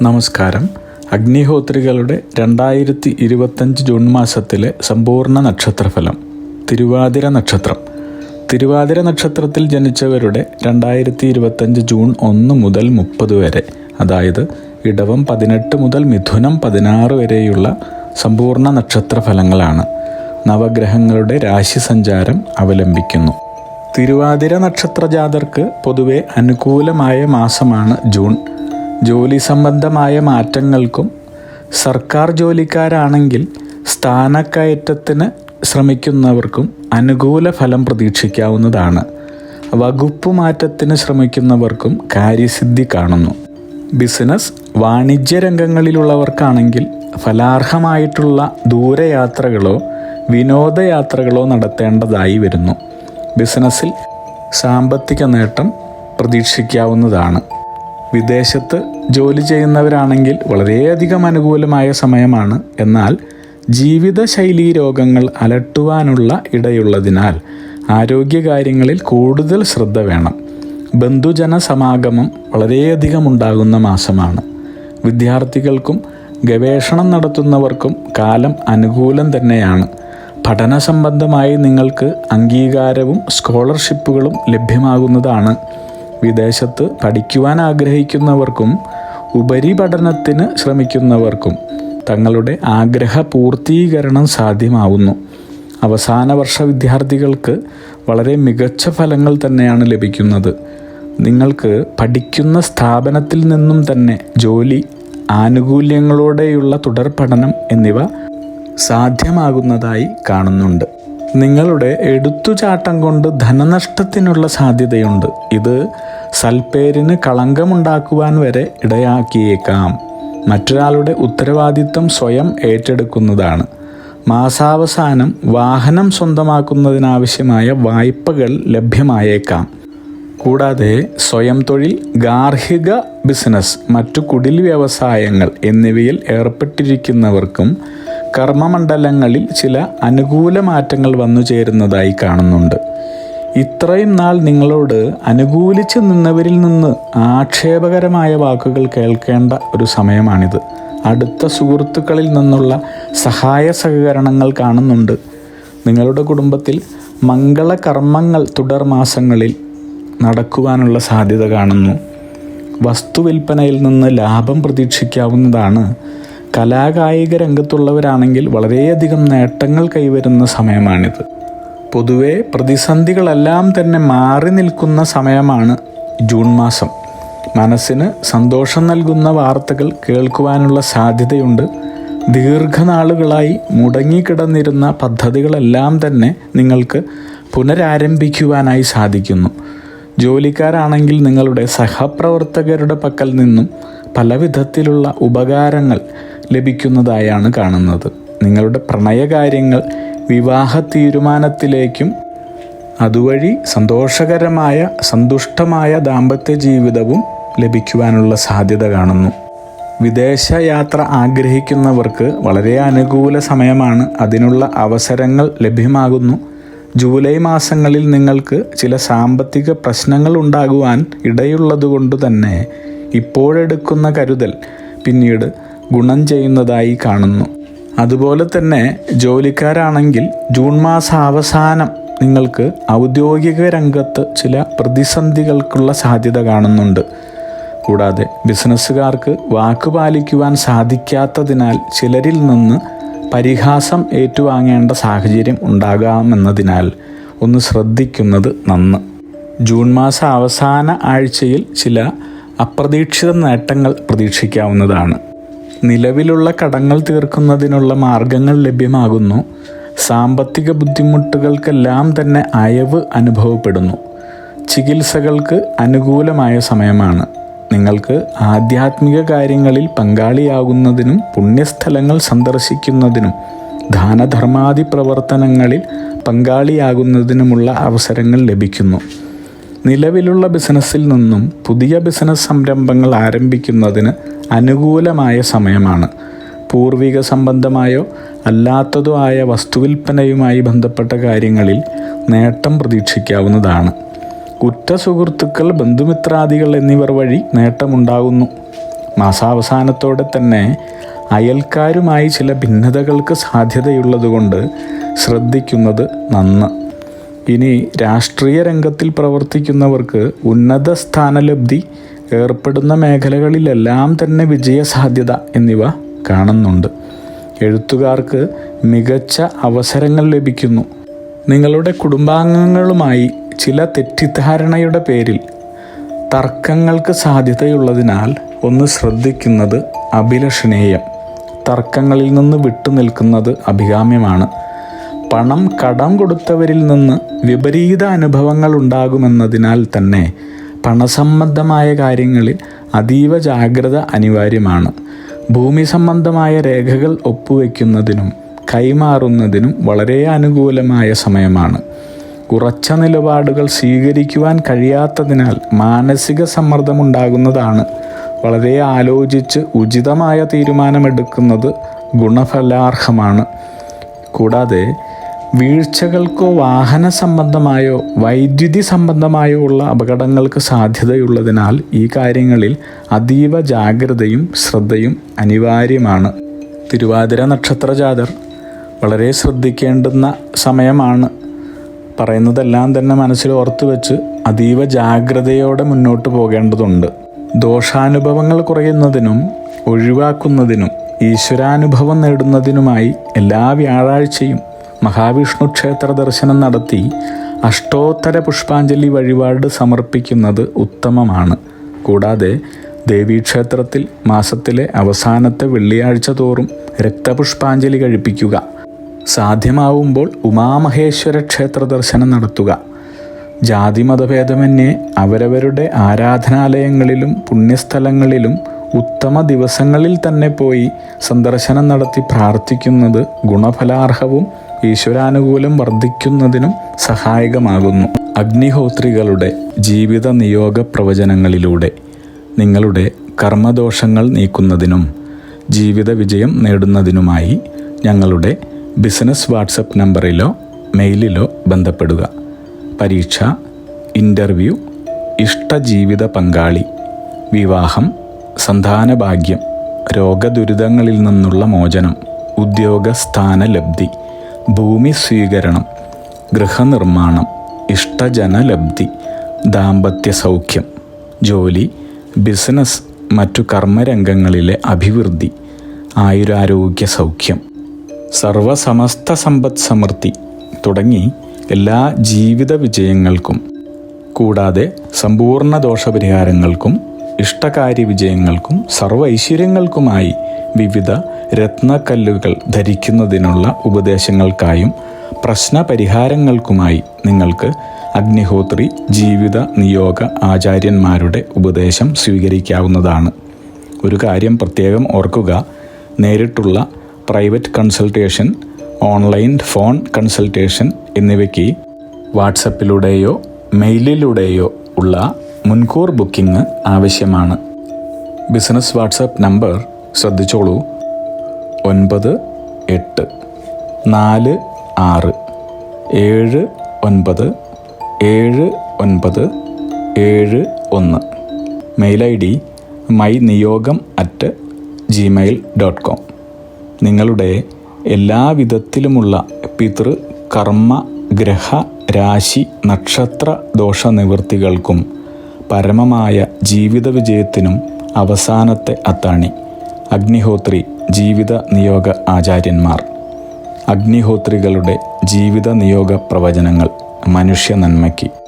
നമസ്കാരം. അഗ്നിഹോത്രികളുടെ 2025 ജൂൺ മാസത്തിലെ സമ്പൂർണ്ണ നക്ഷത്രഫലം. തിരുവാതിര നക്ഷത്രം. തിരുവാതിര നക്ഷത്രത്തിൽ ജനിച്ചവരുടെ 2025 ജൂൺ 1 മുതൽ 30 വരെ, അതായത് ഇടവം 18 മുതൽ മിഥുനം 16 വരെയുള്ള സമ്പൂർണ്ണ നക്ഷത്രഫലങ്ങളാണ്. നവഗ്രഹങ്ങളുടെ രാശി സഞ്ചാരം അവലംബിക്കുന്നു. തിരുവാതിര നക്ഷത്ര ജാതർക്ക് പൊതുവെ അനുകൂലമായ മാസമാണ് ജൂൺ. ജോലി സംബന്ധമായ മാറ്റങ്ങൾക്കും, സർക്കാർ ജോലിക്കാരാണെങ്കിൽ സ്ഥാനക്കയറ്റത്തിന് ശ്രമിക്കുന്നവർക്കും അനുകൂല ഫലം പ്രതീക്ഷിക്കാവുന്നതാണ്. വകുപ്പ് മാറ്റത്തിന് ശ്രമിക്കുന്നവർക്കും കാര്യസിദ്ധി കാണുന്നു. ബിസിനസ്, വാണിജ്യ രംഗങ്ങളിലുള്ളവർക്കാണെങ്കിൽ ഫലാർഹമായിട്ടുള്ള ദൂരയാത്രകളോ വിനോദയാത്രകളോ നടത്തേണ്ടതായി വരുന്നു. ബിസിനസ്സിൽ സാമ്പത്തിക നേട്ടം പ്രതീക്ഷിക്കാവുന്നതാണ്. വിദേശത്ത് ജോലി ചെയ്യുന്നവരാണെങ്കിൽ വളരെയധികം അനുകൂലമായ സമയമാണ്. എന്നാൽ ജീവിതശൈലീ രോഗങ്ങൾ അലട്ടുവാനുള്ള ഇടയുള്ളതിനാൽ ആരോഗ്യകാര്യങ്ങളിൽ കൂടുതൽ ശ്രദ്ധ വേണം. ബന്ധുജന സമാഗമം വളരെയധികം ഉണ്ടാകുന്ന മാസമാണ്. വിദ്യാർത്ഥികൾക്കും ഗവേഷണം നടത്തുന്നവർക്കും കാലം അനുകൂലം തന്നെയാണ്. പഠന സംബന്ധമായി നിങ്ങൾക്ക് അംഗീകാരവും സ്കോളർഷിപ്പുകളും ലഭ്യമാകുന്നതാണ്. വിദേശത്ത് പഠിക്കുവാൻ ആഗ്രഹിക്കുന്നവർക്കും ഉപരിപഠനത്തിന് ശ്രമിക്കുന്നവർക്കും തങ്ങളുടെ ആഗ്രഹ പൂർത്തീകരണം സാധ്യമാവുന്നു. അവസാന വർഷ വിദ്യാർത്ഥികൾക്ക് വളരെ മികച്ച ഫലങ്ങൾ തന്നെയാണ് ലഭിക്കുന്നത്. നിങ്ങൾക്ക് പഠിക്കുന്ന സ്ഥാപനത്തിൽ നിന്നും തന്നെ ജോലി, ആനുകൂല്യങ്ങളോടെയുള്ള തുടർ പഠനം എന്നിവ സാധ്യമാകുന്നതായി കാണുന്നുണ്ട്. നിങ്ങളുടെ എടുത്തുചാട്ടം കൊണ്ട് ധനനഷ്ടത്തിനുള്ള സാധ്യതയുണ്ട്. ഇത് സൽപ്പേരിന് കളങ്കമുണ്ടാക്കുവാൻ വരെ ഇടയാക്കിയേക്കാം. മറ്റൊരാളുടെ ഉത്തരവാദിത്വം സ്വയം ഏറ്റെടുക്കുന്നതാണ്. മാസാവസാനം വാഹനം സ്വന്തമാക്കുന്നതിനാവശ്യമായ വായ്പകൾ ലഭ്യമായേക്കാം. കൂടാതെ സ്വയം തൊഴിൽ, ഗാർഹിക ബിസിനസ്, മറ്റു കുടിൽ വ്യവസായങ്ങൾ എന്നിവയിൽ ഏർപ്പെട്ടിരിക്കുന്നവർക്കും കർമ്മമണ്ഡലങ്ങളിൽ ചില അനുകൂല മാറ്റങ്ങൾ വന്നു ചേരുന്നതായി കാണുന്നുണ്ട്. ഇത്രയും നാൾ നിങ്ങളോട് അനുകൂലിച്ച് നിന്നവരിൽ നിന്ന് ആക്ഷേപകരമായ വാക്കുകൾ കേൾക്കേണ്ട ഒരു സമയമാണിത്. അടുത്ത സുഹൃത്തുക്കളിൽ നിന്നുള്ള സഹായ സഹകരണങ്ങൾ കാണുന്നുണ്ട്. നിങ്ങളുടെ കുടുംബത്തിൽ മംഗളകർമ്മങ്ങൾ തുടർ മാസങ്ങളിൽ നടക്കുവാനുള്ള സാധ്യത കാണുന്നു. വസ്തുവിൽപ്പനയിൽ നിന്ന് ലാഭം പ്രതീക്ഷിക്കാവുന്നതാണ്. കലാകായിക രംഗത്തുള്ളവരാണെങ്കിൽ വളരെയധികം നേട്ടങ്ങൾ കൈവരുന്ന സമയമാണിത്. പൊതുവെ പ്രതിസന്ധികളെല്ലാം തന്നെ മാറി നിൽക്കുന്ന സമയമാണ് ജൂൺ മാസം. മനസ്സിന് സന്തോഷം നൽകുന്ന വാർത്തകൾ കേൾക്കുവാനുള്ള സാധ്യതയുണ്ട്. ദീർഘനാളുകളായി മുടങ്ങിക്കിടന്നിരുന്ന പദ്ധതികളെല്ലാം തന്നെ നിങ്ങൾക്ക് പുനരാരംഭിക്കുവാനായി സാധിക്കുന്നു. ജോലിക്കാരാണെങ്കിൽ നിങ്ങളുടെ സഹപ്രവർത്തകരുടെ പക്കൽ നിന്നും പല വിധത്തിലുള്ള ഉപകാരങ്ങൾ ലഭിക്കുന്നതായാണ് കാണുന്നത്. നിങ്ങളുടെ പ്രണയകാര്യങ്ങൾ വിവാഹ തീരുമാനത്തിലേക്കും അതുവഴി സന്തോഷകരമായ സന്തുഷ്ടമായ ദാമ്പത്യ ജീവിതവും ലഭിക്കുവാനുള്ള സാധ്യത കാണുന്നു. വിദേശയാത്ര ആഗ്രഹിക്കുന്നവർക്ക് വളരെ അനുകൂല സമയമാണ്. അതിനുള്ള അവസരങ്ങൾ ലഭ്യമാകുന്നു. ജൂലൈ മാസങ്ങളിൽ നിങ്ങൾക്ക് ചില സാമ്പത്തിക പ്രശ്നങ്ങൾ ഉണ്ടാകുവാൻ ഇടയുള്ളതുകൊണ്ട് തന്നെ ഇപ്പോഴെടുക്കുന്ന കരുതൽ പിന്നീട് ഗുണം ചെയ്യുന്നതായി കാണുന്നു. അതുപോലെ തന്നെ ജോലിക്കാരാണെങ്കിൽ ജൂൺ മാസ അവസാനം നിങ്ങൾക്ക് ഔദ്യോഗിക രംഗത്ത് ചില പ്രതിസന്ധികൾക്കുള്ള സാധ്യത കാണുന്നുണ്ട്. കൂടാതെ ബിസിനസ്സുകാർക്ക് വാക്കുപാലിക്കുവാൻ സാധിക്കാത്തതിനാൽ ചിലരിൽ നിന്ന് പരിഹാസം ഏറ്റുവാങ്ങേണ്ട സാഹചര്യം ഉണ്ടാകാമെന്നതിനാൽ ഒന്ന് ശ്രദ്ധിക്കുന്നത് നന്ന്. ജൂൺ മാസ അവസാന ആഴ്ചയിൽ ചില അപ്രതീക്ഷിത നേട്ടങ്ങൾ പ്രതീക്ഷിക്കാവുന്നതാണ്. നിലവിലുള്ള കടങ്ങൾ തീർക്കുന്നതിനുള്ള മാർഗങ്ങൾ ലഭ്യമാകുന്നു. സാമ്പത്തിക ബുദ്ധിമുട്ടുകൾക്കെല്ലാം തന്നെ അയവ് അനുഭവപ്പെടുന്നു. ചികിത്സകൾക്ക് അനുകൂലമായ സമയമാണ്. നിങ്ങൾക്ക് ആധ്യാത്മിക കാര്യങ്ങളിൽ പങ്കാളിയാകുന്നതിനും പുണ്യസ്ഥലങ്ങൾ സന്ദർശിക്കുന്നതിനും ദാനധർമാദി പ്രവർത്തനങ്ങളിൽ പങ്കാളിയാകുന്നതിനുമുള്ള അവസരങ്ങൾ ലഭിക്കുന്നു. നിലവിലുള്ള ബിസിനസ്സിൽ നിന്നും പുതിയ ബിസിനസ് സംരംഭങ്ങൾ ആരംഭിക്കുന്നതിന് അനുകൂലമായ സമയമാണ്. പൂർവിക സംബന്ധമായോ അല്ലാത്തതോ ആയ വസ്തുവിൽപ്പനയുമായി ബന്ധപ്പെട്ട കാര്യങ്ങളിൽ നേട്ടം പ്രതീക്ഷിക്കാവുന്നതാണ്. ഉറ്റ സുഹൃത്തുക്കൾ, ബന്ധുമിത്രാദികൾ എന്നിവർ വഴി നേട്ടമുണ്ടാകുന്നു. മാസാവസാനത്തോടെ തന്നെ അയൽക്കാരുമായി ചില ഭിന്നതകൾക്ക് സാധ്യതയുള്ളതുകൊണ്ട് ശ്രദ്ധിക്കുന്നത് നന്ന്. ഇനി രാഷ്ട്രീയ രംഗത്തിൽ പ്രവർത്തിക്കുന്നവർക്ക് ഉന്നത സ്ഥാനലബ്ധി, ഏർപ്പെടുന്ന മേഖലകളിലെല്ലാം തന്നെ വിജയസാധ്യത എന്നിവ കാണുന്നുണ്ട്. എഴുത്തുകാർക്ക് മികച്ച അവസരങ്ങൾ ലഭിക്കുന്നു. നിങ്ങളുടെ കുടുംബാംഗങ്ങളുമായി ചില തെറ്റിദ്ധാരണയുടെ പേരിൽ തർക്കങ്ങൾക്ക് സാധ്യതയുള്ളതിനാൽ ഒന്ന് ശ്രദ്ധിക്കുന്നത് അഭിലഷണീയം. തർക്കങ്ങളിൽ നിന്ന് വിട്ടുനിൽക്കുന്നത് അഭികാമ്യമാണ്. പണം കടം കൊടുത്തവരിൽ നിന്ന് വിപരീത അനുഭവങ്ങൾ ഉണ്ടാകുമെന്നതിനാൽ തന്നെ പണസംബന്ധമായ കാര്യങ്ങളിൽ അതീവ ജാഗ്രത അനിവാര്യമാണ്. ഭൂമി സംബന്ധമായ രേഖകൾ ഒപ്പുവെക്കുന്നതിനും കൈമാറുന്നതിനും വളരെ അനുകൂലമായ സമയമാണ്. ഉറച്ച നിലപാടുകൾ സ്വീകരിക്കുവാൻ കഴിയാത്തതിനാൽ മാനസിക സമ്മർദ്ദമുണ്ടാകുന്നതാണ്. വളരെ ആലോചിച്ച് ഉചിതമായ തീരുമാനമെടുക്കുന്നത് ഗുണഫലാർഹമാണ്. കൂടാതെ വീഴ്ചകൾക്കോ വാഹന സംബന്ധമായോ വൈദ്യുതി സംബന്ധമായോ ഉള്ള അപകടങ്ങൾക്ക് സാധ്യതയുള്ളതിനാൽ ഈ കാര്യങ്ങളിൽ അതീവ ജാഗ്രതയും ശ്രദ്ധയും അനിവാര്യമാണ്. തിരുവാതിര നക്ഷത്ര ജാതർ വളരെ ശ്രദ്ധിക്കേണ്ടുന്ന സമയമാണ്. പറയുന്നതെല്ലാം തന്നെ മനസ്സിൽ ഓർത്തു വെച്ച് അതീവ ജാഗ്രതയോടെ മുന്നോട്ട് പോകേണ്ടതുണ്ട്. ദോഷാനുഭവങ്ങൾ കുറയുന്നതിനും ഒഴിവാക്കുന്നതിനും ഈശ്വരാനുഭവം നേടുന്നതിനുമായി എല്ലാ വ്യാഴാഴ്ചയും മഹാവിഷ്ണു ക്ഷേത്ര ദർശനം നടത്തി അഷ്ടോത്തര പുഷ്പാഞ്ജലി വഴിപാട് സമർപ്പിക്കുന്നത് ഉത്തമമാണ്. കൂടാതെ ദേവീക്ഷേത്രത്തിൽ മാസത്തിലെ അവസാനത്തെ വെള്ളിയാഴ്ച തോറും രക്തപുഷ്പാഞ്ജലി കഴിപ്പിക്കുക. സാധ്യമാവുമ്പോൾ ഉമാമഹേശ്വര ക്ഷേത്ര ദർശനം നടത്തുക. ജാതിമതഭേദമന്യേ അവരവരുടെ ആരാധനാലയങ്ങളിലും പുണ്യസ്ഥലങ്ങളിലും ഉത്തമ ദിവസങ്ങളിൽ തന്നെ പോയി സന്ദർശനം നടത്തി പ്രാർത്ഥിക്കുന്നത് ഗുണഫലാർഹവും ഈശ്വരാനുകൂലം വർദ്ധിക്കുന്നതിനും സഹായകമാകുന്നു. അഗ്നിഹോത്രികളുടെ ജീവിത നിയോഗ പ്രവചനങ്ങളിലൂടെ നിങ്ങളുടെ കർമ്മദോഷങ്ങൾ നീക്കുന്നതിനും ജീവിത വിജയം നേടുന്നതിനുമായി ഞങ്ങളുടെ ബിസിനസ് വാട്സപ്പ് നമ്പറിലോ മെയിലിലോ ബന്ധപ്പെടുക. പരീക്ഷ, ഇൻ്റർവ്യൂ, ഇഷ്ടജീവിത പങ്കാളി, വിവാഹം, സന്താനഭാഗ്യം, രോഗദുരിതങ്ങളിൽ നിന്നുള്ള മോചനം, ഉദ്യോഗസ്ഥാനലബ്ധി, ഭൂമി സ്വീകരണം, ഗൃഹനിർമ്മാണം, ഇഷ്ടജനലബ്ധി, ദാമ്പത്യ സൗഖ്യം, ജോലി, ബിസിനസ്, മറ്റു കർമ്മരംഗങ്ങളിലെ അഭിവൃദ്ധി, ആയുരാരോഗ്യ സൗഖ്യം, സർവസമസ്ത സമ്പദ് സമൃദ്ധി തുടങ്ങി എല്ലാ ജീവിത വിജയങ്ങൾക്കും കൂടാതെ സമ്പൂർണ്ണ ദോഷപരിഹാരങ്ങൾക്കും ഇഷ്ടകാര്യ വിജയങ്ങൾക്കും സർവ്വ ഐശ്വര്യങ്ങൾക്കുമായി വിവിധ രത്നക്കല്ലുകൾ ധരിക്കുന്നതിനുള്ള ഉപദേശങ്ങൾക്കായും പ്രശ്നപരിഹാരങ്ങൾക്കുമായി നിങ്ങൾക്ക് അഗ്നിഹോത്രി ജീവിത നിയോഗ ആചാര്യന്മാരുടെ ഉപദേശം സ്വീകരിക്കാവുന്നതാണ്. ഒരു കാര്യം പ്രത്യേകം ഓർക്കുക, നേരിട്ടുള്ള private consultation, online phone consultation എന്നിവയ്ക്ക് വാട്സപ്പിലൂടെയോ മെയിലിലൂടെയോ ഉള്ള മുൻകൂർ ബുക്കിംഗ് ആവശ്യമാണ്. ബിസിനസ് വാട്സപ്പ് നമ്പർ ശ്രദ്ധിച്ചോളൂ: 9846797971. Mail ID myniyogam@gmail.com. നിങ്ങളുടെ എല്ലാ വിധത്തിലുമുള്ള പിതൃ, കർമ്മ, ഗ്രഹ, രാശി, നക്ഷത്ര ദോഷനിവൃത്തികൾക്കും പരമമായ ജീവിത വിജയത്തിനും അവസാനത്തെ അത്താണി അഗ്നിഹോത്രി ജീവിത നിയോഗ ആചാര്യന്മാർ. അഗ്നിഹോത്രികളുടെ ജീവിത നിയോഗ പ്രവചനങ്ങൾ മനുഷ്യ നന്മയ്ക്ക്.